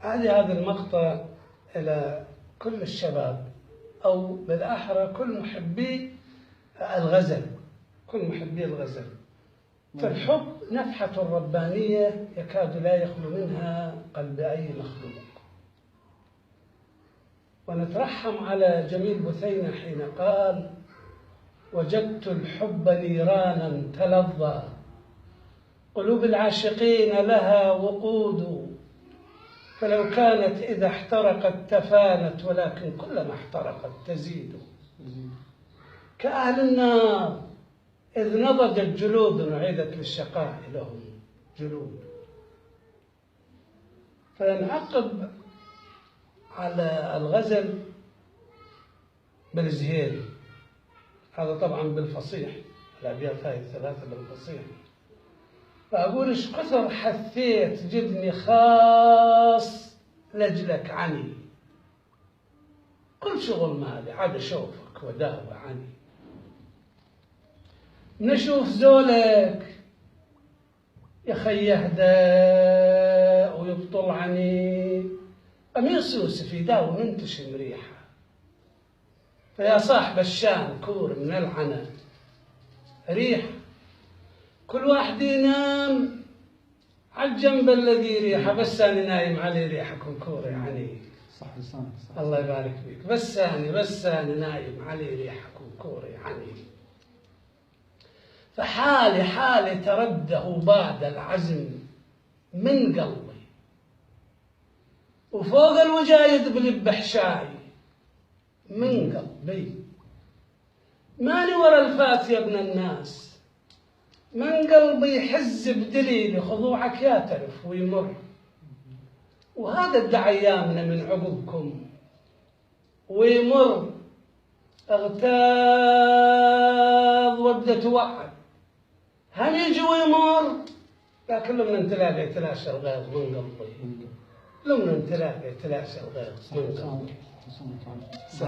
هذا المقطع إلى كل الشباب، أو بالأحرى كل محبي الغزل، كل محبي الغزل. فالحب نفحة ربانية يكاد لا يخلو منها قلب أي مخلوق. ونترحم على جميل بثينة حين قال: وجدت الحب نيرانا تلظى، قلوب العاشقين لها وقود، فلو كانت إذا احترقت تفانت، ولكن كلما احترقت تزيد. كأهل النار إذ نضجت جلود وعيدت للشقاء لهم جلود. فنعقب على الغزل بالزهيري، هذا طبعا بالفصيح، الأبيات هاي الثلاثة بالفصيح. فأقول: إيش كثر حثيت جدني خاص لجلك عني، كل شغل مالي عاد أشوفك وداوى عني. نشوف زولك يا خي يهدى ويبطل عني، قميص يوسف يداوي منتشم ريحه. فيا صاحب الشان كور من العنا ريح، كل واحد ينام على الجنب الذي ريحه، بس أنا نايم عليه ريحكم كور يعني. صح. الله يبارك فيك. بس أنا نايم عليه ريحكم كور يعني. فحالي ترده بعد العزم من قلبي، وفوق الوجايد بلب حشاي من قلبي. ماني ورا الفات يا ابن الناس، من قلبي يحز بدليل خضوعك ياترف ويمر. وهذا ادعى ايامنا من عقبكم ويمر. اغتاظ وابدا توعد، هم يجي ويمر، لكن لما نتلاقى يتلاشى الغيظ من قلبي، لما نتلاقى يتلاشى الغيظ من قلبي.